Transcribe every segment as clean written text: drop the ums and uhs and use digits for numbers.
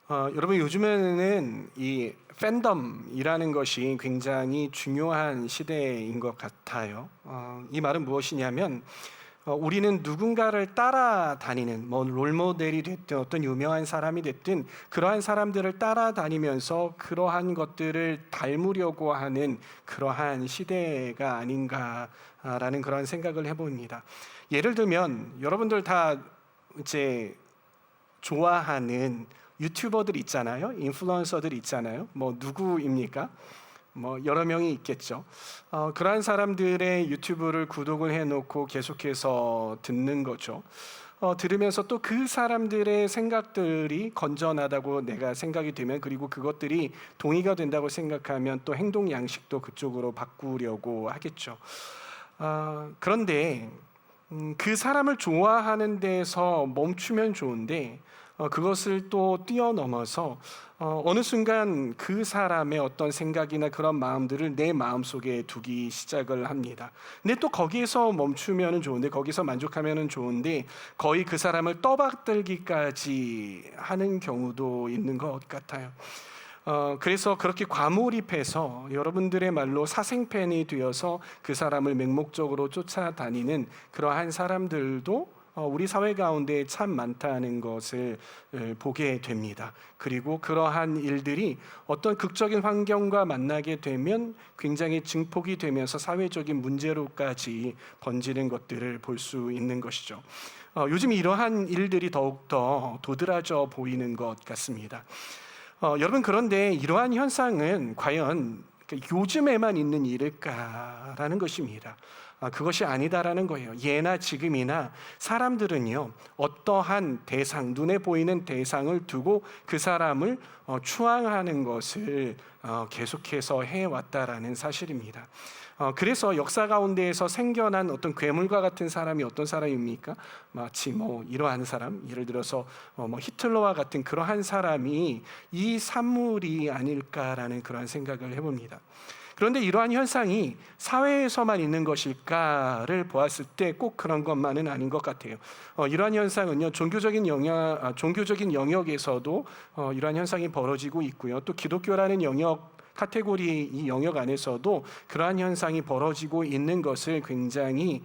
여러분 요즘에는 이 팬덤이라는 것이 굉장히 중요한 시대인 것 같아요. 이 말은 무엇이냐면 우리는 누군가를 따라다니는 뭐 롤모델이 됐든 어떤 유명한 사람이 됐든 그러한 사람들을 따라다니면서 그러한 것들을 닮으려고 하는 그러한 시대가 아닌가라는 그런 생각을 해봅니다. 예를 들면 여러분들 다 이제 좋아하는 유튜버들 있잖아요. 인플루언서들 있잖아요. 뭐 누구입니까? 뭐 여러 명이 있겠죠. 그러한 사람들의 유튜브를 구독을 해놓고 계속해서 듣는 거죠. 들으면서 또 그 사람들의 생각들이 건전하다고 내가 생각이 되면, 그리고 그것들이 동의가 된다고 생각하면 또 행동 양식도 그쪽으로 바꾸려고 하겠죠. 그런데 그 사람을 좋아하는 데서 멈추면 좋은데 그것을 또 뛰어넘어서 어느 순간 그 사람의 어떤 생각이나 그런 마음들을 내 마음속에 두기 시작을 합니다. 근데 또 거기에서 멈추면 좋은데, 거기서 만족하면 좋은데 거의 그 사람을 떠받들기까지 하는 경우도 있는 것 같아요. 그래서 그렇게 과몰입해서 여러분들의 말로 사생팬이 되어서 그 사람을 맹목적으로 쫓아다니는 그러한 사람들도 우리 사회 가운데 참 많다는 것을 보게 됩니다. 그리고 그러한 일들이 어떤 극적인 환경과 만나게 되면 굉장히 증폭이 되면서 사회적인 문제로까지 번지는 것들을 볼 수 있는 것이죠. 요즘 이러한 일들이 더욱더 도드라져 보이는 것 같습니다. 여러분, 그런데 이러한 현상은 과연 요즘에만 있는 일일까라는 것입니다. 그것이 아니다라는 거예요. 예나 지금이나 사람들은요, 어떠한 대상, 눈에 보이는 대상을 두고 그 사람을 추앙하는 것을 계속해서 해왔다라는 사실입니다. 그래서 역사 가운데에서 생겨난 어떤 괴물과 같은 사람이 어떤 사람입니까? 마치 뭐 이러한 사람, 예를 들어서 뭐 히틀러와 같은 그러한 사람이 이 산물이 아닐까라는 그런 생각을 해봅니다. 그런데 이러한 현상이 사회에서만 있는 것일까를 보았을 때 꼭 그런 것만은 아닌 것 같아요. 이러한 현상은요, 종교적인 영역에서도 이러한 현상이 벌어지고 있고요. 또 기독교라는 영역, 카테고리, 이 영역 안에서도 그러한 현상이 벌어지고 있는 것을 굉장히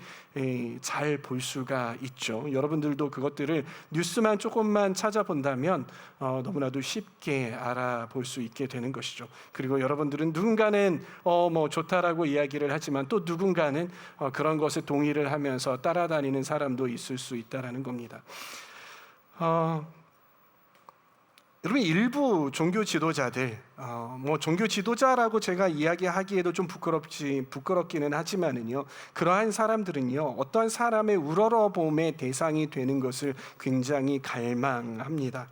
잘 볼 수가 있죠. 여러분들도 그것들을 뉴스만 조금만 찾아본다면 너무나도 쉽게 알아볼 수 있게 되는 것이죠. 그리고 여러분들은 누군가는 뭐 좋다라고 이야기를 하지만 또 누군가는 그런 것에 동의를 하면서 따라다니는 사람도 있을 수 있다라는 겁니다. 여러분, 일부 종교 지도자들, 뭐 종교 지도자라고 제가 이야기하기에도 좀 부끄럽기는 하지만은요, 그러한 사람들은요, 어떠한 사람의 우러러봄의 대상이 되는 것을 굉장히 갈망합니다.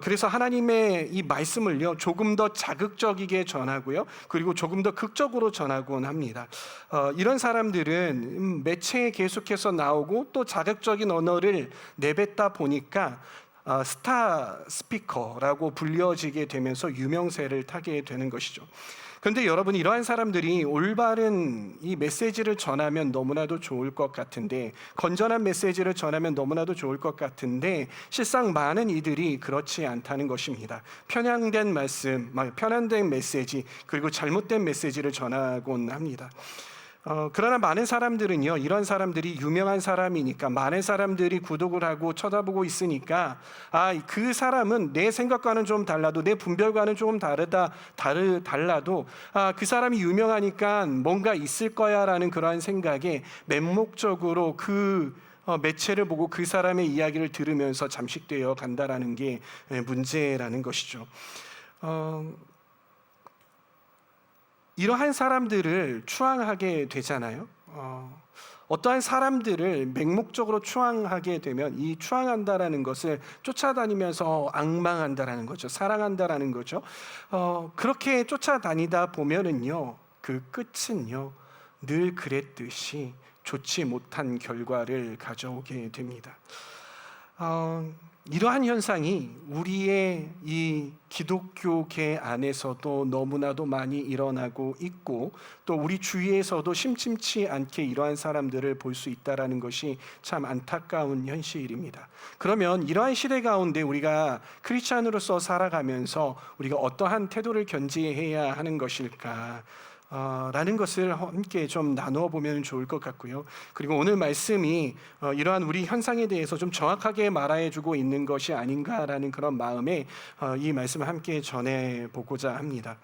그래서 하나님의 이 말씀을요, 조금 더 자극적이게 전하고요, 그리고 조금 더 극적으로 전하곤 합니다. 이런 사람들은 매체에 계속해서 나오고 또 자극적인 언어를 내뱉다 보니까 스타 스피커라고 불려지게 되면서 유명세를 타게 되는 것이죠. 그런데 여러분, 이러한 사람들이 올바른 이 메시지를 전하면 너무나도 좋을 것 같은데, 건전한 메시지를 전하면 너무나도 좋을 것 같은데, 실상 많은 이들이 그렇지 않다는 것입니다. 편향된 말씀, 편향된 메시지, 그리고 잘못된 메시지를 전하곤 합니다. 그러나 많은 사람들은요, 이런 사람들이 유명한 사람이니까, 많은 사람들이 구독을 하고 쳐다보고 있으니까, 그 사람은 내 생각과는 좀 달라도, 내 분별과는 조금 달라도 그 사람이 유명하니까 뭔가 있을 거야 라는 그러한 생각에 맹목적으로 그 매체를 보고 그 사람의 이야기를 들으면서 잠식되어 간다라는 게 문제라는 것이죠. 이러한 사람들을 추앙하게 되잖아요. 어떠한 사람들을 맹목적으로 추앙하게 되면 이 추앙한다라는 것을 쫓아다니면서 앙망한다라는 거죠. 사랑한다라는 거죠. 그렇게 쫓아다니다 보면은요, 그 끝은요, 늘 그랬듯이 좋지 못한 결과를 가져오게 됩니다. 이러한 현상이 우리의 이 기독교계 안에서도 너무나도 많이 일어나고 있고, 또 우리 주위에서도 심심치 않게 이러한 사람들을 볼 수 있다는 것이 참 안타까운 현실입니다. 그러면 이러한 시대 가운데 우리가 크리스찬으로서 살아가면서 우리가 어떠한 태도를 견지해야 하는 것일까? 라는 것을 함께 좀 나누어 보면 좋을 것 같고요. 그리고 오늘 말씀이 이러한 우리 현상에 대해서 좀 정확하게 말해주고 있는 것이 아닌가라는 그런 마음에 이 말씀을 함께 전해보고자 합니다.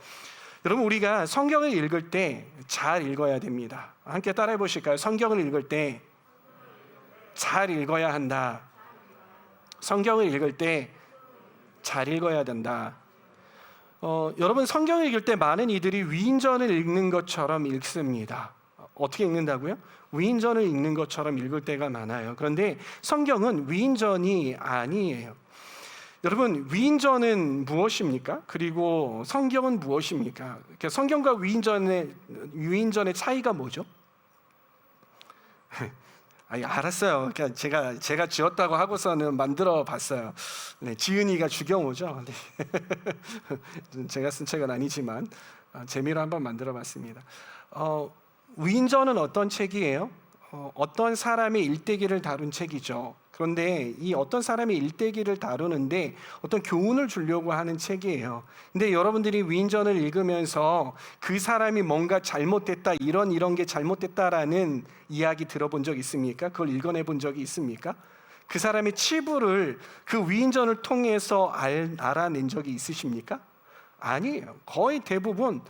여러분, 우리가 성경을 읽을 때 잘 읽어야 됩니다. 함께 따라해 보실까요? 성경을 읽을 때 잘 읽어야 한다. 성경을 읽을 때 잘 읽어야 된다. 여러분, 성경을 읽을 때 많은 이들이 위인전을 읽는 것처럼 읽습니다. 어떻게 읽는다고요? 위인전을 읽는 것처럼 읽을 때가 많아요. 그런데 성경은 위인전이 아니에요. 여러분, 위인전은 무엇입니까? 그리고 성경은 무엇입니까? 성경과 위인전의 차이가 뭐죠? 알았어요. 그러니까 제가 지었다고 하고서는 만들어 봤어요. 네, 지은이가 주경호죠. 네. 제가 쓴 책은 아니지만 재미로 한번 만들어 봤습니다. 위인전은 어떤 책이에요? 어떤 사람의 일대기를 다룬 책이죠. 그런데 이 어떤 사람의 일대기를 다루는데 어떤 교훈을 주려고 하는 책이에요. 근데 여러분들이 위인전을 읽으면서 그 사람이 뭔가 잘못됐다, 이런 게 잘못됐다라는 이야기 들어본 적 있습니까? 그걸 읽어내 본 적이 있습니까? 그 사람의 치부를 그 위인전을 통해서 알아낸 적이 있으십니까? 아니에요. 거의 대부분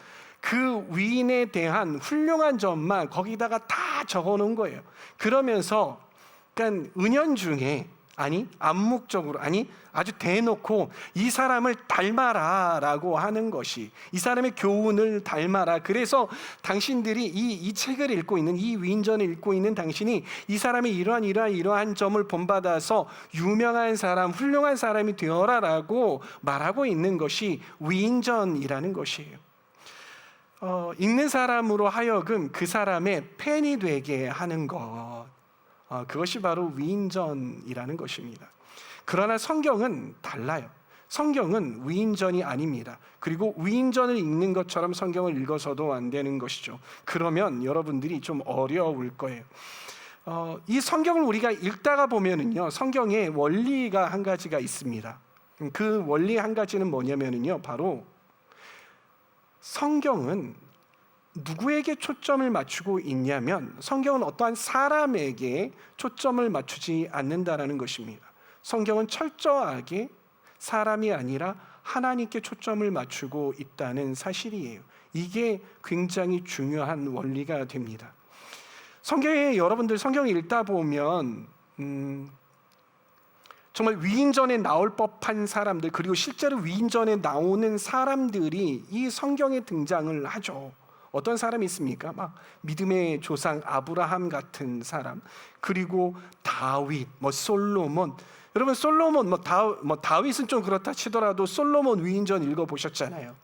그 위인에 대한 훌륭한 점만 거기다가 다 적어놓은 거예요. 그러면서 그러니까 은연중에, 암묵적으로, 아주 대놓고 이 사람을 닮아라라고 하는 것이, 이 사람의 교훈을 닮아라. 그래서 당신들이 이 책을 읽고 있는, 이 위인전을 읽고 있는 당신이 이 사람의 이러한 점을 본받아서 유명한 사람, 훌륭한 사람이 되어라라고 말하고 있는 것이 위인전이라는 것이에요. 읽는 사람으로 하여금 그 사람의 팬이 되게 하는 것, 그것이 바로 위인전이라는 것입니다. 그러나 성경은 달라요. 성경은 위인전이 아닙니다. 그리고 위인전을 읽는 것처럼 성경을 읽어서도 안 되는 것이죠. 그러면 여러분들이 좀 어려울 거예요. 이 성경을 우리가 읽다가 보면은요, 성경에 원리가 한 가지가 있습니다. 그 원리 한 가지는 뭐냐면은요, 바로 성경은 누구에게 초점을 맞추고 있냐면, 성경은 어떠한 사람에게 초점을 맞추지 않는다라는 것입니다. 성경은 철저하게 사람이 아니라 하나님께 초점을 맞추고 있다는 사실이에요. 이게 굉장히 중요한 원리가 됩니다. 성경에 여러분들 성경을 읽다 보면 정말 위인전에 나올 법한 사람들, 그리고 실제로 위인전에 나오는 사람들이 이 성경에 등장을 하죠. 어떤 사람이 있습니까? 막 믿음의 조상 아브라함 같은 사람, 그리고 다윗, 솔로몬. 여러분, 솔로몬, 다윗은 좀 그렇다 치더라도 솔로몬 위인전 읽어보셨잖아요.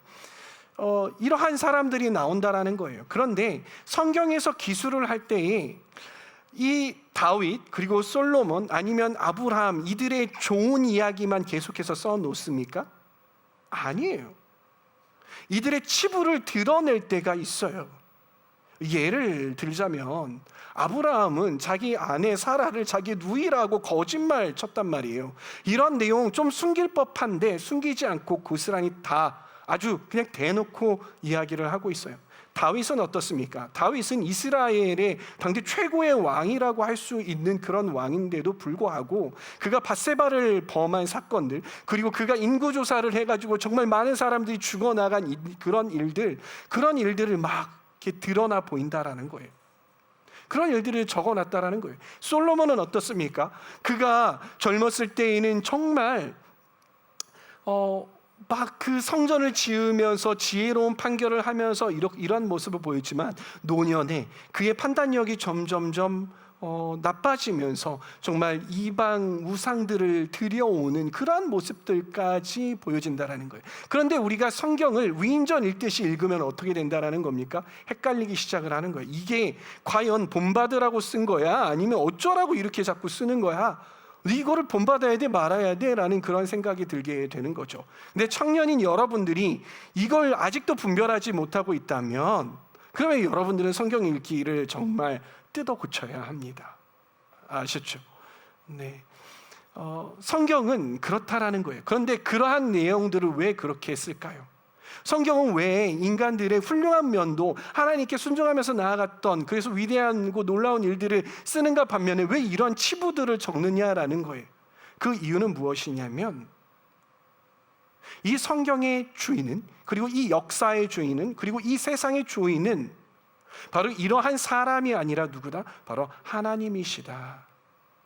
이러한 사람들이 나온다라는 거예요. 그런데 성경에서 기술을 할 때에 이 다윗, 그리고 솔로몬, 아니면 아브라함, 이들의 좋은 이야기만 계속해서 써놓습니까? 아니에요. 이들의 치부를 드러낼 때가 있어요. 예를 들자면 아브라함은 자기 아내 사라를 자기 누이라고 거짓말 쳤단 말이에요. 이런 내용 좀 숨길 법한데 숨기지 않고 고스란히 다 아주 그냥 대놓고 이야기를 하고 있어요. 다윗은 어떻습니까? 다윗은 이스라엘의 당대 최고의 왕이라고 할 수 있는 그런 왕인데도 불구하고 그가 밧세바를 범한 사건들, 그리고 그가 인구조사를 해가지고 정말 많은 사람들이 죽어나간 그런 일들을 막 이렇게 드러나 보인다라는 거예요. 그런 일들을 적어놨다라는 거예요. 솔로몬은 어떻습니까? 그가 젊었을 때에는 정말 막 그 성전을 지으면서 지혜로운 판결을 하면서 이런 모습을 보였지만 노년에 그의 판단력이 점점점 나빠지면서 정말 이방 우상들을 들여오는 그러한 모습들까지 보여진다라는 거예요. 그런데 우리가 성경을 위인전 읽듯이 읽으면 어떻게 된다라는 겁니까? 헷갈리기 시작을 하는 거예요. 이게 과연 본받으라고 쓴 거야? 아니면 어쩌라고 이렇게 자꾸 쓰는 거야? 이거를 본받아야 돼 말아야 돼 라는 그런 생각이 들게 되는 거죠. 근데 청년인 여러분들이 이걸 아직도 분별하지 못하고 있다면 그러면 여러분들은 성경 읽기를 정말 뜯어 고쳐야 합니다. 아셨죠? 네. 성경은 그렇다라는 거예요. 그런데 그러한 내용들을 왜 그렇게 했을까요? 성경은 왜 인간들의 훌륭한 면도 하나님께 순종하면서 나아갔던 그래서 위대하고 놀라운 일들을 쓰는가 반면에 왜 이런 치부들을 적느냐라는 거예요. 그 이유는 무엇이냐면 이 성경의 주인은, 그리고 이 역사의 주인은, 그리고 이 세상의 주인은 바로 이러한 사람이 아니라 누구다? 바로 하나님이시다.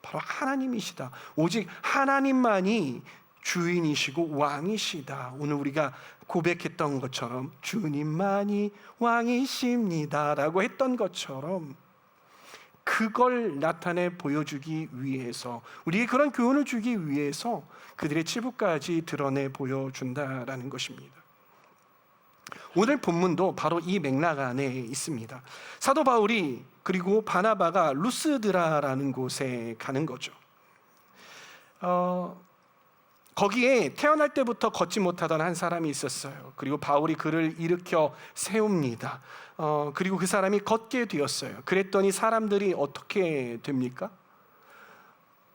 바로 하나님이시다. 오직 하나님만이 주인이시고 왕이시다. 오늘 우리가 고백했던 것처럼 주님만이 왕이십니다 라고 했던 것처럼 그걸 나타내 보여주기 위해서, 우리에게 그런 교훈을 주기 위해서 그들의 치부까지 드러내 보여준다라는 것입니다. 오늘 본문도 바로 이 맥락 안에 있습니다. 사도 바울이 그리고 바나바가 루스드라라는 곳에 가는 거죠. 거기에 태어날 때부터 걷지 못하던 한 사람이 있었어요. 그리고 바울이 그를 일으켜 세웁니다. 그리고 그 사람이 걷게 되었어요. 그랬더니 사람들이 어떻게 됩니까?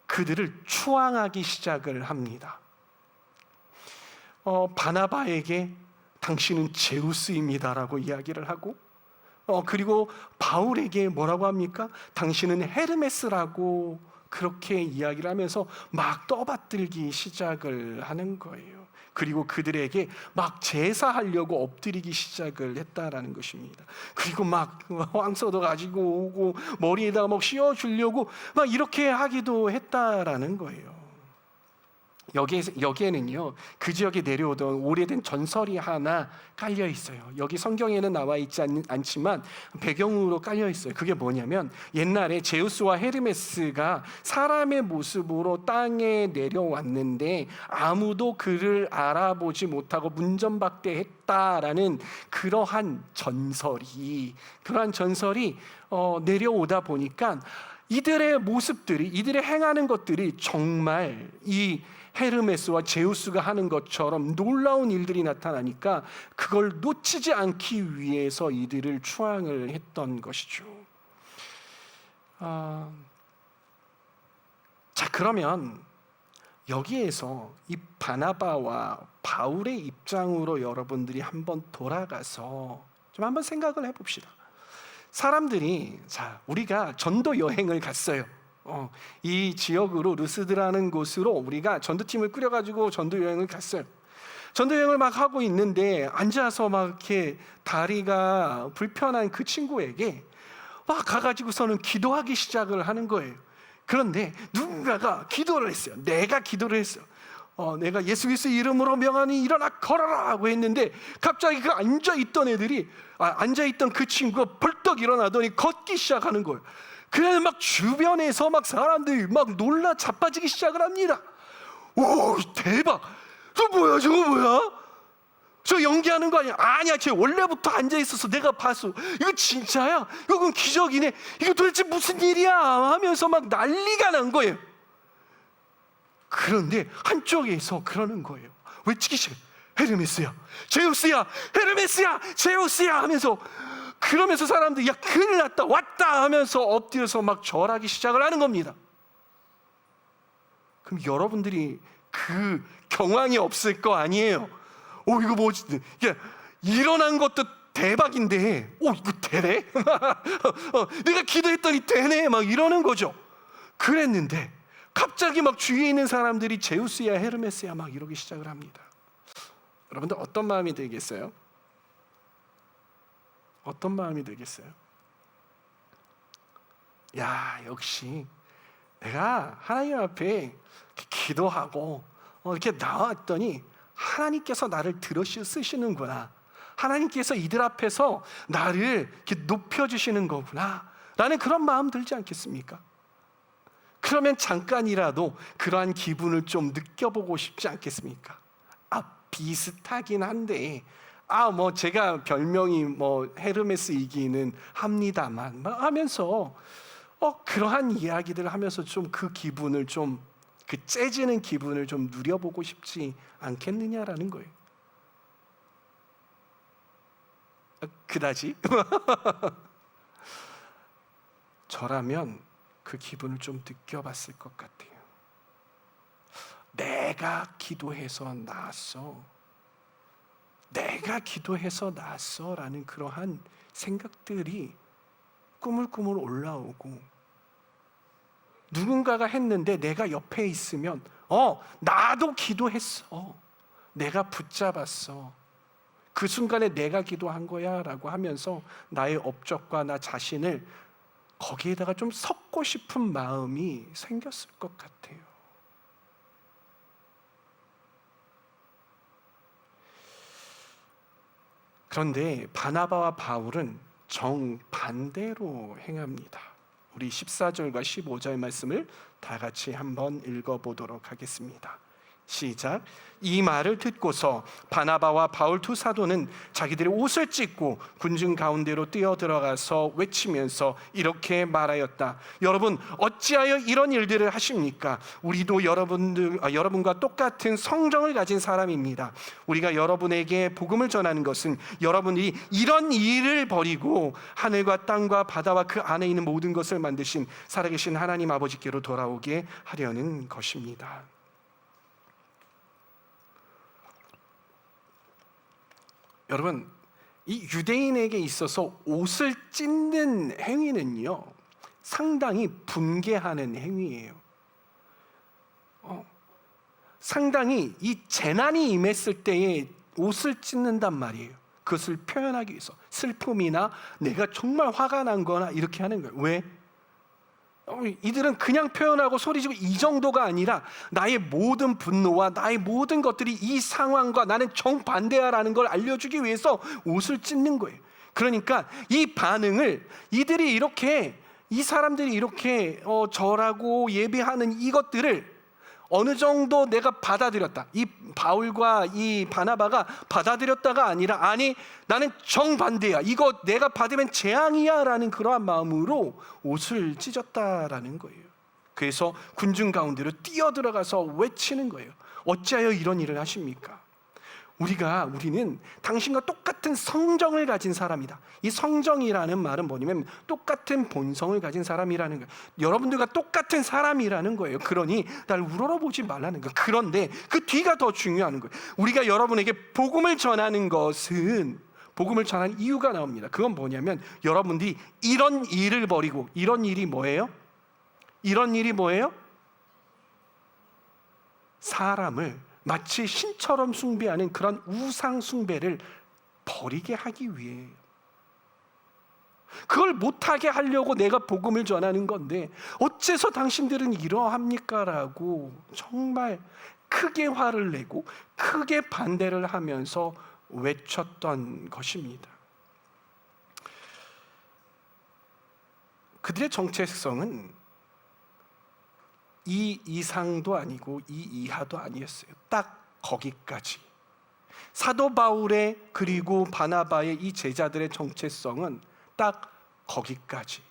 그들을 추앙하기 시작을 합니다. 바나바에게 당신은 제우스입니다라고 이야기를 하고, 그리고 바울에게 뭐라고 합니까? 당신은 헤르메스라고 그렇게 이야기를 하면서 막 떠받들기 시작을 하는 거예요. 그리고 그들에게 막 제사하려고 엎드리기 시작을 했다라는 것입니다. 그리고 막 황소도 가지고 오고 머리에다가 막 씌워주려고 막 이렇게 하기도 했다라는 거예요. 여기에는요, 그 지역에 내려오던 오래된 전설이 하나 깔려 있어요. 여기 성경에는 나와 있지 않지만 배경으로 깔려 있어요. 그게 뭐냐면 옛날에 제우스와 헤르메스가 사람의 모습으로 땅에 내려왔는데 아무도 그를 알아보지 못하고 문전박대했다라는 그러한 전설이 내려오다 보니까 이들의 모습들이, 이들의 행하는 것들이 정말 이 헤르메스와 제우스가 하는 것처럼 놀라운 일들이 나타나니까 그걸 놓치지 않기 위해서 이들을 추앙을 했던 것이죠. 자, 그러면 여기에서 이 바나바와 바울의 입장으로 여러분들이 한번 돌아가서 좀 한번 생각을 해봅시다. 사람들이, 자, 우리가 전도 여행을 갔어요. 이 지역으로 루스드라는 곳으로 우리가 전도팀을 꾸려가지고 전도 여행을 갔어요. 전도 여행을 막 하고 있는데 앉아서 막 이렇게 다리가 불편한 그 친구에게 막 가가지고서는 기도하기 시작을 하는 거예요. 그런데 누군가가 기도를 했어요. 내가 기도를 했어요. 내가 예수 그리스도 이름으로 명하니 일어나 걸어라 하고 했는데 갑자기 그 앉아있던 그 친구가 벌떡 일어나더니 걷기 시작하는 거예요. 그래서 막 주변에서 막 사람들이 막 놀라 자빠지기 시작을 합니다. 오, 대박! 저거 뭐야? 저 연기하는 거 아니야? 아니야, 쟤 원래부터 앉아있어서 내가 봤어. 이거 진짜야? 이건 기적이네. 이거 도대체 무슨 일이야? 하면서 막 난리가 난 거예요. 그런데 한쪽에서 그러는 거예요. 외치기 시작. 헤르메스야, 제우스야, 헤르메스야, 제우스야 하면서, 그러면서 사람들이 야 큰일 났다, 왔다 하면서 엎드려서 막 절하기 시작을 하는 겁니다. 그럼 여러분들이 그 경황이 없을 거 아니에요. 이거 뭐지? 일어난 것도 대박인데 이거 되네? 내가 기도했더니 되네? 막 이러는 거죠. 그랬는데 갑자기 막 주위에 있는 사람들이 제우스야 헤르메스야 막 이러기 시작을 합니다. 여러분들 어떤 마음이 들겠어요? 어떤 마음이 들겠어요? 야, 역시 내가 하나님 앞에 기도하고 이렇게 나왔더니 하나님께서 나를 쓰시는구나. 하나님께서 이들 앞에서 나를 이렇게 높여주시는 거구나 라는 그런 마음 들지 않겠습니까? 그러면 잠깐이라도 그러한 기분을 좀 느껴보고 싶지 않겠습니까? 비슷하긴 한데 제가 별명이 헤르메스이기는 합니다만 하면서 그러한 이야기들을 하면서 좀 그 기분을 좀 그 째지는 기분을 좀 누려보고 싶지 않겠느냐라는 거예요. 그다지? 저라면 그 기분을 좀 느껴봤을 것 같아요. 내가 기도해서 나았어. 내가 기도해서 나았어 라는 그러한 생각들이 꾸물꾸물 올라오고, 누군가가 했는데 내가 옆에 있으면 나도 기도했어. 내가 붙잡았어. 그 순간에 내가 기도한 거야 라고 하면서 나의 업적과 나 자신을 거기에다가 좀 섞고 싶은 마음이 생겼을 것 같아요. 그런데 바나바와 바울은 정반대로 행합니다. 우리 14절과 15절 말씀을 다 같이 한번 읽어보도록 하겠습니다. 시작. 이 말을 듣고서 바나바와 바울 두 사도는 자기들의 옷을 찢고 군중 가운데로 뛰어들어가서 외치면서 이렇게 말하였다. 여러분, 어찌하여 이런 일들을 하십니까? 우리도 여러분과 똑같은 성정을 가진 사람입니다. 우리가 여러분에게 복음을 전하는 것은 여러분이 이런 일을 버리고 하늘과 땅과 바다와 그 안에 있는 모든 것을 만드신 살아계신 하나님 아버지께로 돌아오게 하려는 것입니다. 여러분, 이 유대인에게 있어서 옷을 찢는 행위는요, 상당히 분개하는 행위예요. 상당히 이 재난이 임했을 때에 옷을 찢는단 말이에요. 그것을 표현하기 위해서 슬픔이나 내가 정말 화가 난 거나 이렇게 하는 거예요. 왜? 이들은 그냥 표현하고 소리지고 이 정도가 아니라 나의 모든 분노와 나의 모든 것들이 이 상황과 나는 정반대야라는 걸 알려주기 위해서 옷을 찢는 거예요. 그러니까 이 반응을 이 사람들이 이렇게 절하고 예배하는 이것들을 어느 정도 내가 받아들였다. 이 바울과 이 바나바가 받아들였다가 아니라, 아니 나는 정반대야, 이거 내가 받으면 재앙이야 라는 그러한 마음으로 옷을 찢었다라는 거예요. 그래서 군중 가운데로 뛰어들어가서 외치는 거예요. 어찌하여 이런 일을 하십니까? 우리는 당신과 똑같은 성정을 가진 사람이다. 이 성정이라는 말은 뭐냐면 똑같은 본성을 가진 사람이라는 거예요. 여러분들과 똑같은 사람이라는 거예요. 그러니 날 우러러보지 말라는 거예요. 그런데 그 뒤가 더 중요한 거예요. 우리가 여러분에게 복음을 전하는 것은, 복음을 전하는 이유가 나옵니다. 그건 뭐냐면 여러분들이 이런 일을 버리고, 이런 일이 뭐예요? 이런 일이 뭐예요? 사람을 마치 신처럼 숭배하는 그런 우상 숭배를 버리게 하기 위해, 그걸 못하게 하려고 내가 복음을 전하는 건데 어째서 당신들은 이러합니까? 라고 정말 크게 화를 내고 크게 반대를 하면서 외쳤던 것입니다. 그들의 정체성은 이 이상도 아니고 이 이하도 아니었어요. 딱 거기까지. 사도 바울의 그리고 바나바의 이 제자들의 정체성은 딱 거기까지.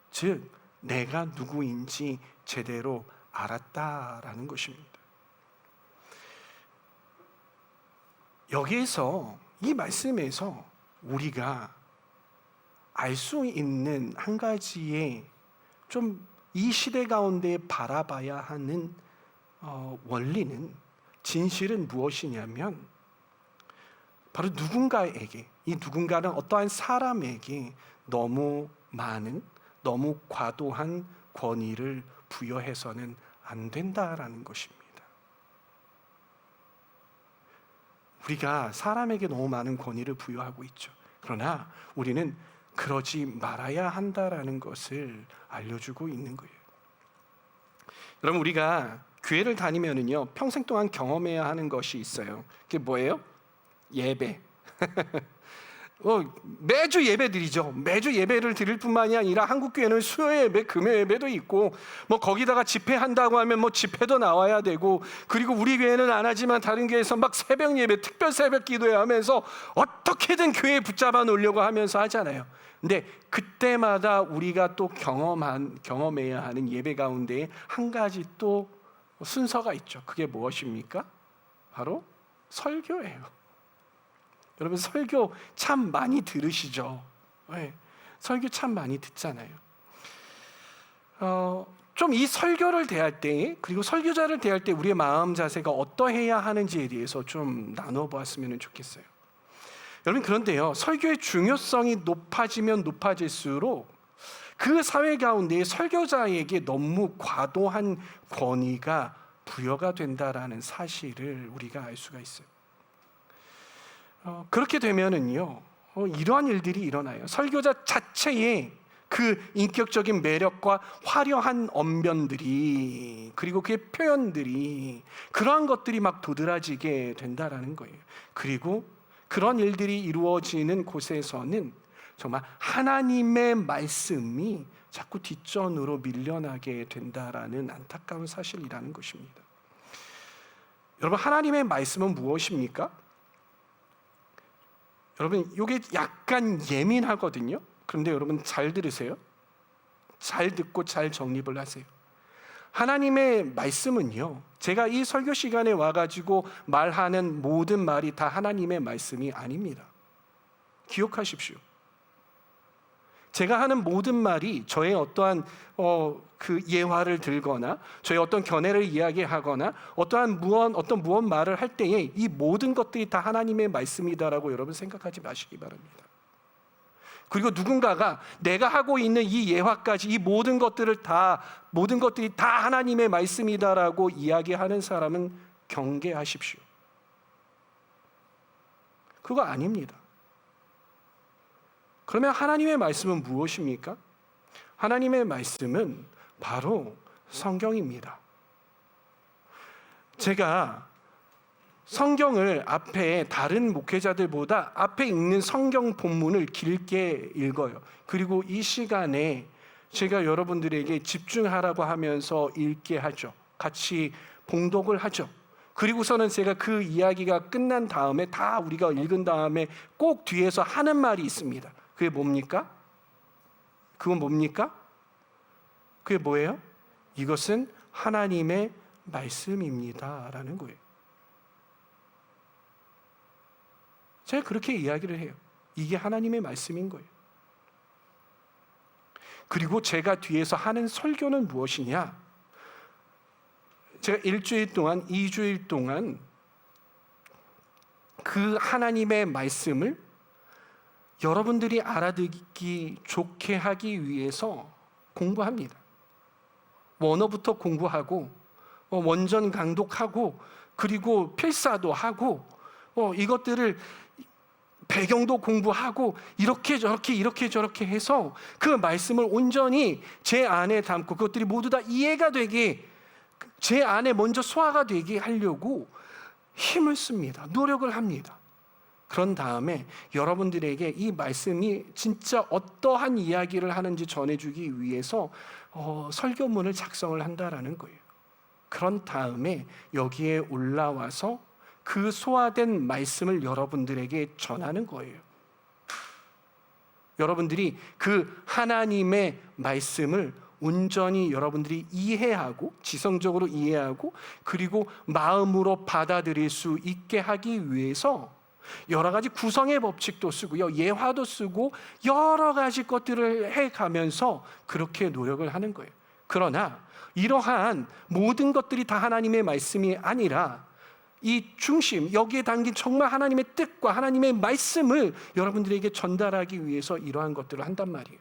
즉 내가 누구인지 제대로 알았다라는 것입니다. 여기에서, 이 말씀에서 우리가 알 수 있는 한 가지의 좀 이 시대 가운데 바라봐야 하는 원리는, 진실은 무엇이냐면 바로 누군가에게, 이 누군가는 어떠한 사람에게 너무 많은, 너무 과도한 권위를 부여해서는 안 된다라는 것입니다. 우리가 사람에게 너무 많은 권위를 부여하고 있죠. 그러나 우리는 그러지 말아야 한다라는 것을 알려주고 있는 거예요. 여러분, 우리가 교회를 다니면은요, 평생 동안 경험해야 하는 것이 있어요. 그게 뭐예요? 예배. 매주 예배 드리죠. 매주 예배를 드릴 뿐만이 아니라 한국 교회는 수요 예배, 금요 예배도 있고, 거기다가 집회한다고 하면 집회도 나와야 되고, 그리고 우리 교회는 안 하지만 다른 교회에서 막 새벽 예배, 특별 새벽 기도회 하면서 어떻게든 교회에 붙잡아 놓으려고 하면서 하잖아요. 근데 그때마다 우리가 또 경험해야 하는 예배 가운데 한 가지 또 순서가 있죠. 그게 무엇입니까? 바로 설교예요. 여러분 설교 참 많이 들으시죠? 네, 설교 참 많이 듣잖아요. 좀 이 설교를 대할 때, 그리고 설교자를 대할 때 우리의 마음 자세가 어떠해야 하는지에 대해서 좀 나눠보았으면 좋겠어요. 여러분 그런데요, 설교의 중요성이 높아지면 높아질수록 그 사회 가운데 설교자에게 너무 과도한 권위가 부여가 된다라는 사실을 우리가 알 수가 있어요. 그렇게 되면은요, 이러한 일들이 일어나요. 설교자 자체의 그 인격적인 매력과 화려한 언변들이, 그리고 그의 표현들이, 그러한 것들이 막 도드라지게 된다라는 거예요. 그리고 그런 일들이 이루어지는 곳에서는 정말 하나님의 말씀이 자꾸 뒷전으로 밀려나게 된다라는 안타까운 사실이라는 것입니다. 여러분 하나님의 말씀은 무엇입니까? 여러분 이게 약간 예민하거든요. 그런데 여러분 잘 들으세요. 잘 듣고 잘 정립을 하세요. 하나님의 말씀은요, 제가 이 설교 시간에 와가지고 말하는 모든 말이 다 하나님의 말씀이 아닙니다. 기억하십시오. 제가 하는 모든 말이 저의 어떠한 그 예화를 들거나 저의 어떤 견해를 이야기하거나 어떤 무언 말을 할 때에 이 모든 것들이 다 하나님의 말씀이다라고 여러분 생각하지 마시기 바랍니다. 그리고 누군가가 내가 하고 있는 이 예화까지 이 모든 것들이 다 하나님의 말씀이다라고 이야기하는 사람은 경계하십시오. 그거 아닙니다. 그러면 하나님의 말씀은 무엇입니까? 하나님의 말씀은 바로 성경입니다. 제가 성경을 앞에 다른 목회자들보다 앞에 읽는 성경 본문을 길게 읽어요. 그리고 이 시간에 제가 여러분들에게 집중하라고 하면서 읽게 하죠. 같이 봉독을 하죠. 그리고서는 제가 그 이야기가 끝난 다음에 다 우리가 읽은 다음에 꼭 뒤에서 하는 말이 있습니다. 그게 뭡니까? 그건 뭡니까? 그게 뭐예요? 이것은 하나님의 말씀입니다 라는 거예요. 제가 그렇게 이야기를 해요. 이게 하나님의 말씀인 거예요. 그리고 제가 뒤에서 하는 설교는 무엇이냐? 제가 1주일 동안, 2주일 동안 그 하나님의 말씀을 여러분들이 알아듣기 좋게 하기 위해서 공부합니다. 원어부터 공부하고 원전 강독하고 그리고 필사도 하고 이것들을 배경도 공부하고 이렇게 저렇게 해서 그 말씀을 온전히 제 안에 담고 그것들이 모두 다 이해가 되게 제 안에 먼저 소화가 되게 하려고 힘을 씁니다. 노력을 합니다. 그런 다음에 여러분들에게 이 말씀이 진짜 어떠한 이야기를 하는지 전해주기 위해서 설교문을 작성을 한다라는 거예요. 그런 다음에 여기에 올라와서 그 소화된 말씀을 여러분들에게 전하는 거예요. 여러분들이 그 하나님의 말씀을 온전히 여러분들이 이해하고 지성적으로 이해하고 그리고 마음으로 받아들일 수 있게 하기 위해서 여러 가지 구성의 법칙도 쓰고요, 예화도 쓰고 여러 가지 것들을 해가면서 그렇게 노력을 하는 거예요. 그러나 이러한 모든 것들이 다 하나님의 말씀이 아니라 이 중심, 여기에 담긴 정말 하나님의 뜻과 하나님의 말씀을 여러분들에게 전달하기 위해서 이러한 것들을 한단 말이에요.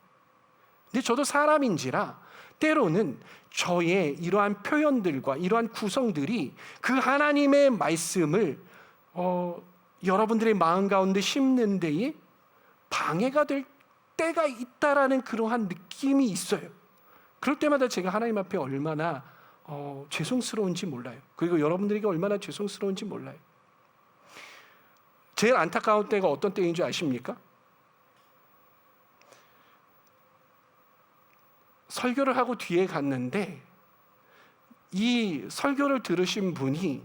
근데 저도 사람인지라 때로는 저의 이러한 표현들과 이러한 구성들이 그 하나님의 말씀을 여러분들의 마음 가운데 심는 데에 방해가 될 때가 있다라는 그러한 느낌이 있어요. 그럴 때마다 제가 하나님 앞에 얼마나 죄송스러운지 몰라요. 그리고 여러분들에게 얼마나 죄송스러운지 몰라요. 제일 안타까운 때가 어떤 때인 줄 아십니까? 설교를 하고 뒤에 갔는데 이 설교를 들으신 분이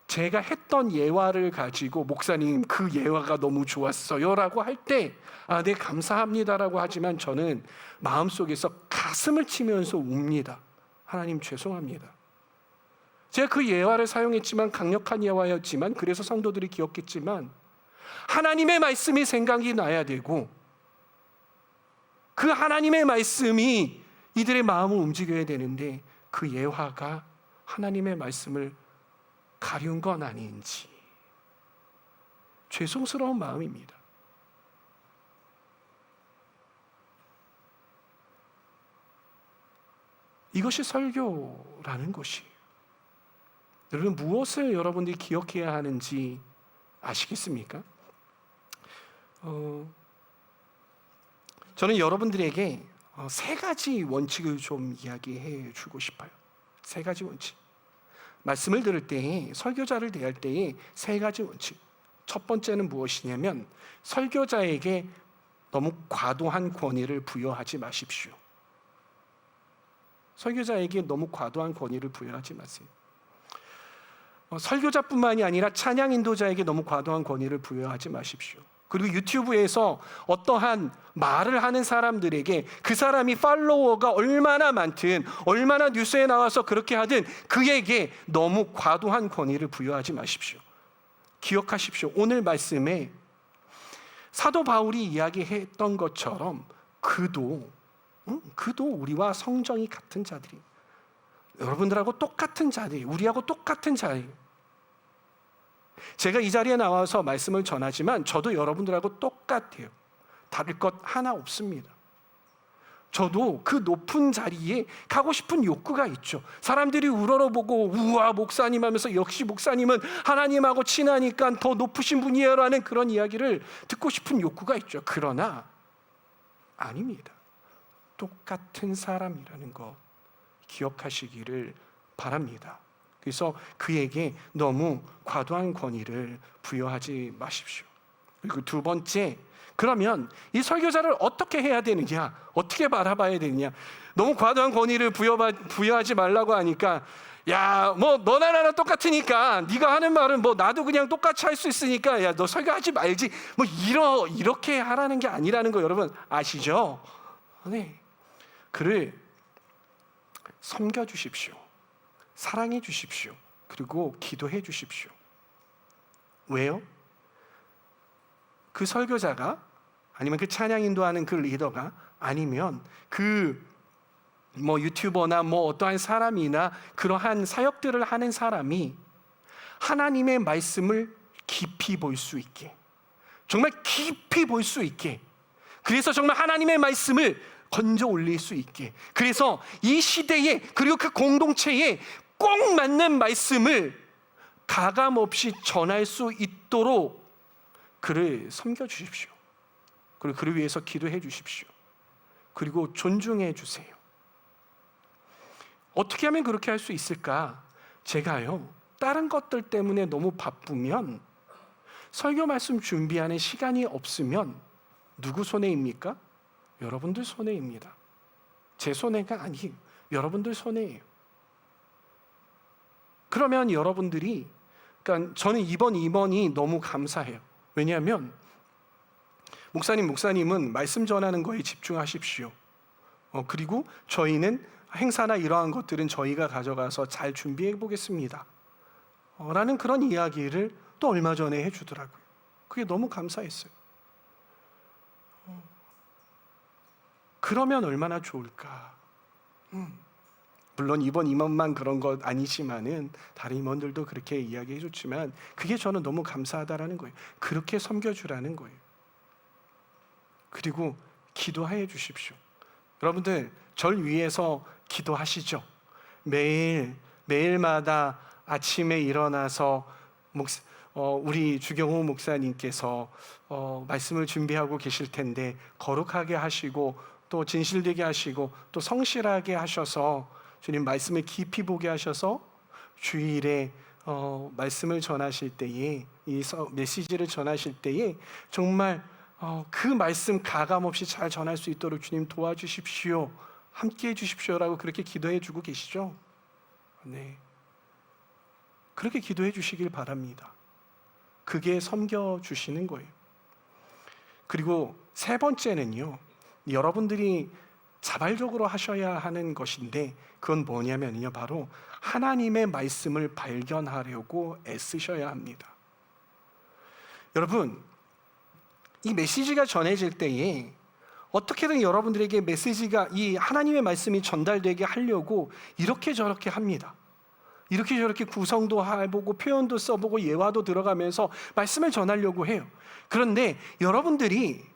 제가 했던 예화를 가지고 목사님 그 예화가 너무 좋았어요 라고 할 때 네 감사합니다라고 하지만 저는 마음속에서 가슴을 치면서 웁니다. 하나님 죄송합니다. 제가 그 예화를 사용했지만 강력한 예화였지만 그래서 성도들이 기억했지만 하나님의 말씀이 생각이 나야 되고 그 하나님의 말씀이 이들의 마음을 움직여야 되는데 그 예화가 하나님의 말씀을 가려운 건 아닌지 죄송스러운 마음입니다. 이것이 설교라는 것이 여러분 무엇을 여러분들이 기억해야 하는지 아시겠습니까? 저는 여러분들에게 세 가지 원칙을 좀 이야기해 주고 싶어요. 세 가지 원칙. 말씀을 들을 때에 설교자를 대할 때에 세 가지 원칙. 첫 번째는 무엇이냐면 설교자에게 너무 과도한 권위를 부여하지 마십시오. 설교자에게 너무 과도한 권위를 부여하지 마세요. 설교자뿐만이 아니라 찬양 인도자에게 너무 과도한 권위를 부여하지 마십시오. 그리고 유튜브에서 어떠한 말을 하는 사람들에게 그 사람이 팔로워가 얼마나 많든 얼마나 뉴스에 나와서 그렇게 하든 그에게 너무 과도한 권위를 부여하지 마십시오. 기억하십시오. 오늘 말씀에 사도 바울이 이야기했던 것처럼 그도 우리와 성정이 같은 자들이 여러분들하고 똑같은 자들이 우리하고 똑같은 자예요. 제가 이 자리에 나와서 말씀을 전하지만 저도 여러분들하고 똑같아요. 다를 것 하나 없습니다. 저도 그 높은 자리에 가고 싶은 욕구가 있죠. 사람들이 우러러보고 우와 목사님 하면서 역시 목사님은 하나님하고 친하니까 더 높으신 분이에요 라는 그런 이야기를 듣고 싶은 욕구가 있죠. 그러나 아닙니다. 똑같은 사람이라는 것 기억하시기를 바랍니다. 그래서 그에게 너무 과도한 권위를 부여하지 마십시오. 그리고 두 번째, 그러면 이 설교자를 어떻게 해야 되느냐, 어떻게 바라봐야 되느냐. 너무 과도한 권위를 부여하지 말라고 하니까 야, 뭐 너나 나나 똑같으니까 네가 하는 말은 뭐 나도 그냥 똑같이 할 수 있으니까 야, 너 설교하지 말지. 뭐 이렇게 하라는 게 아니라는 거 여러분 아시죠? 네. 그를 섬겨 주십시오. 사랑해 주십시오. 그리고 기도해 주십시오. 왜요? 그 설교자가 아니면 그 찬양 인도하는 그 리더가 아니면 그 유튜버나 어떠한 사람이나 그러한 사역들을 하는 사람이 하나님의 말씀을 깊이 볼 수 있게, 정말 깊이 볼 수 있게, 그래서 정말 하나님의 말씀을 건져 올릴 수 있게, 그래서 이 시대에 그리고 그 공동체에 꼭 맞는 말씀을 가감없이 전할 수 있도록 그를 섬겨 주십시오. 그리고 그를 위해서 기도해 주십시오. 그리고 존중해 주세요. 어떻게 하면 그렇게 할 수 있을까? 제가요, 다른 것들 때문에 너무 바쁘면 설교 말씀 준비하는 시간이 없으면 누구 손해입니까? 여러분들 손해입니다. 제 손해가 아니에요. 여러분들 손해예요. 그러면 여러분들이, 그러니까 저는 이번 임원이 너무 감사해요. 왜냐하면 목사님은 말씀 전하는 거에 집중하십시오. 그리고 저희는 행사나 이러한 것들은 저희가 가져가서 잘 준비해 보겠습니다. 라는 그런 이야기를 또 얼마 전에 해주더라고요. 그게 너무 감사했어요. 그러면 얼마나 좋을까. 물론 이번 임원만 그런 것 아니지만은 다른 임원들도 그렇게 이야기해 줬지만 그게 저는 너무 감사하다라는 거예요. 그렇게 섬겨주라는 거예요. 그리고 기도해 주십시오. 여러분들 절 위해서 기도하시죠. 매일마다 아침에 일어나서 우리 주경호 목사님께서 말씀을 준비하고 계실 텐데 거룩하게 하시고 또 진실되게 하시고 또 성실하게 하셔서 주님 말씀을 깊이 보게 하셔서 주일에 말씀을 전하실 때에 이 메시지를 전하실 때에 정말 그 말씀 가감없이 잘 전할 수 있도록 주님 도와주십시오. 함께해 주십시오라고 그렇게 기도해 주고 계시죠? 네, 그렇게 기도해 주시길 바랍니다. 그게 섬겨 주시는 거예요. 그리고 세 번째는요, 여러분들이 자발적으로 하셔야 하는 것인데, 그건 뭐냐면요, 바로 하나님의 말씀을 발견하려고 애쓰셔야 합니다. 여러분, 이 메시지가 전해질 때에 어떻게든 여러분들에게 메시지가, 이 하나님의 말씀이 전달되게 하려고 이렇게 저렇게 합니다. 이렇게 저렇게 구성도 해보고 표현도 써보고 예화도 들어가면서 말씀을 전하려고 해요. 그런데 여러분들이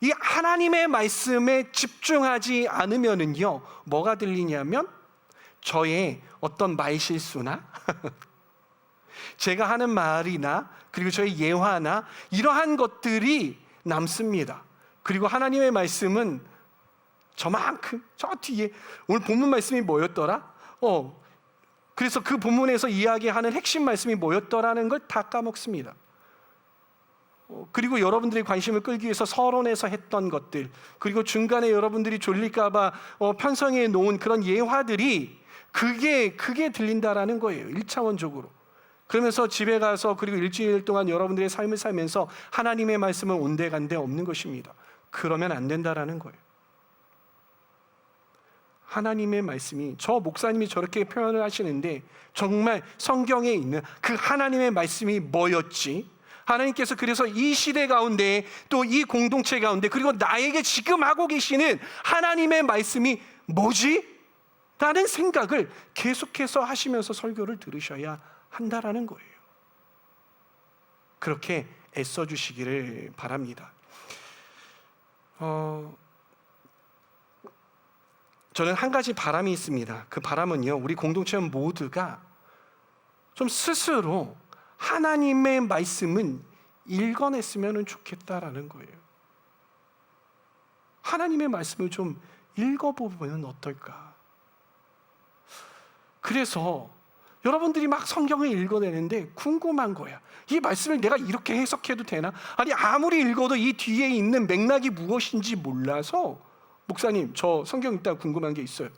이 하나님의 말씀에 집중하지 않으면은요, 뭐가 들리냐면 저의 어떤 말실수나 제가 하는 말이나 그리고 저의 예화나 이러한 것들이 남습니다. 그리고 하나님의 말씀은 저만큼, 저 뒤에 오늘 본문 말씀이 뭐였더라? 그래서 그 본문에서 이야기하는 핵심 말씀이 뭐였더라는 걸 다 까먹습니다. 그리고 여러분들의 관심을 끌기 위해서 서론에서 했던 것들, 그리고 중간에 여러분들이 졸릴까봐 편성해 놓은 그런 예화들이 그게 들린다라는 거예요, 1차원적으로. 그러면서 집에 가서 그리고 일주일 동안 여러분들의 삶을 살면서 하나님의 말씀은 온데간데 없는 것입니다. 그러면 안 된다라는 거예요. 하나님의 말씀이, 저 목사님이 저렇게 표현을 하시는데 정말 성경에 있는 그 하나님의 말씀이 뭐였지? 하나님께서 그래서 이 시대 가운데, 또 이 공동체 가운데, 그리고 나에게 지금 하고 계시는 하나님의 말씀이 뭐지? 라는 생각을 계속해서 하시면서 설교를 들으셔야 한다라는 거예요. 그렇게 애써 주시기를 바랍니다. 저는 한 가지 바람이 있습니다. 그 바람은요, 우리 공동체 모두가 좀 스스로 하나님의 말씀은 읽어냈으면 좋겠다라는 거예요. 하나님의 말씀을 좀 읽어보면 어떨까? 그래서 여러분들이 막 성경을 읽어내는데 궁금한 거야. 이 말씀을 내가 이렇게 해석해도 되나? 아니, 아무리 읽어도 이 뒤에 있는 맥락이 무엇인지 몰라서, 목사님, 저 성경 읽다가 궁금한 게 있어요.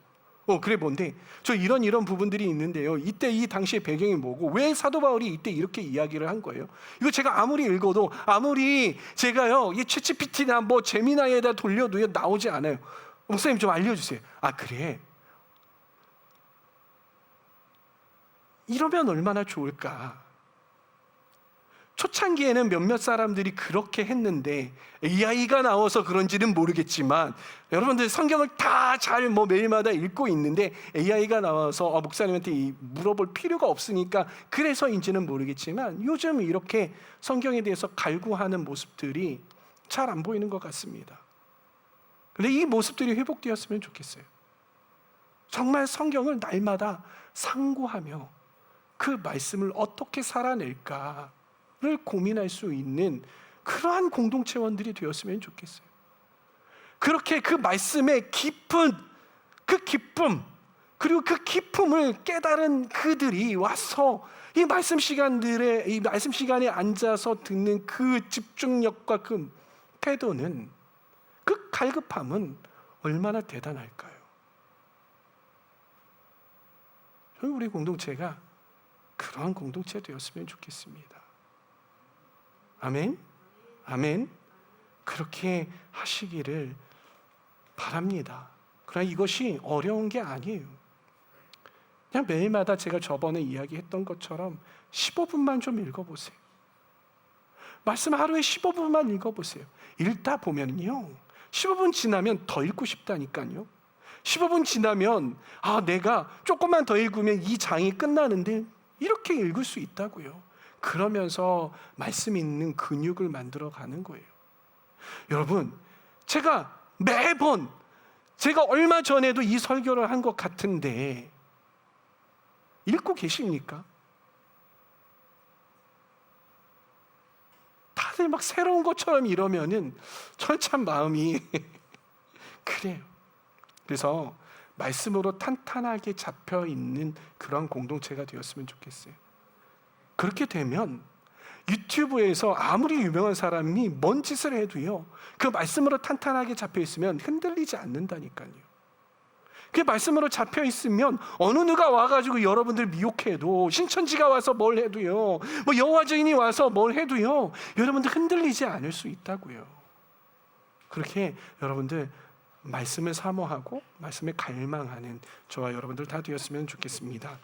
그래, 뭔데? 저 이런 부분들이 있는데요, 이때 이 당시의 배경이 뭐고, 왜 사도 바울이 이때 이렇게 이야기를 한 거예요? 이거 제가 아무리 읽어도, 아무리 제가요 이 챗GPT나 뭐 제미나이에다 돌려도요 나오지 않아요. 목사님 좀 알려주세요. 아, 그래? 이러면 얼마나 좋을까? 초창기에는 몇몇 사람들이 그렇게 했는데 AI가 나와서 그런지는 모르겠지만, 여러분들 성경을 다 잘 매일마다 읽고 있는데 AI가 나와서 목사님한테 물어볼 필요가 없으니까 그래서인지는 모르겠지만, 요즘 이렇게 성경에 대해서 갈구하는 모습들이 잘 안 보이는 것 같습니다. 그런데 이 모습들이 회복되었으면 좋겠어요. 정말 성경을 날마다 상고하며 그 말씀을 어떻게 살아낼까를 고민할 수 있는 그러한 공동체원들이 되었으면 좋겠어요. 그렇게 그 말씀의 깊은 그 기쁨, 그리고 그 기쁨을 깨달은 그들이 와서 이 말씀 시간에 앉아서 듣는 그 집중력과 그 태도는, 그 갈급함은 얼마나 대단할까요? 저는 우리 공동체가 그러한 공동체 되었으면 좋겠습니다. 아멘? 아멘? 그렇게 하시기를 바랍니다. 그러나 이것이 어려운 게 아니에요. 그냥 매일마다 제가 저번에 이야기했던 것처럼 15분만 좀 읽어보세요. 말씀 하루에 15분만 읽어보세요. 읽다 보면요, 15분 지나면 더 읽고 싶다니까요. 15분 지나면 내가 조금만 더 읽으면 이 장이 끝나는데 이렇게 읽을 수 있다고요. 그러면서 말씀 있는 근육을 만들어 가는 거예요. 여러분, 제가 매번, 제가 얼마 전에도 이 설교를 한 것 같은데 읽고 계십니까? 다들 막 새로운 것처럼 이러면은 전 참 마음이 그래요. 그래서 말씀으로 탄탄하게 잡혀 있는 그런 공동체가 되었으면 좋겠어요. 그렇게 되면 유튜브에서 아무리 유명한 사람이 뭔 짓을 해도요, 그 말씀으로 탄탄하게 잡혀 있으면 흔들리지 않는다니까요. 그 말씀으로 잡혀 있으면 어느 누가 와가지고 여러분들 미혹해도, 신천지가 와서 뭘 해도요, 여호와 증인이 와서 뭘 해도요, 여러분들 흔들리지 않을 수 있다고요. 그렇게 여러분들 말씀을 사모하고 말씀에 갈망하는 저와 여러분들 다 되었으면 좋겠습니다.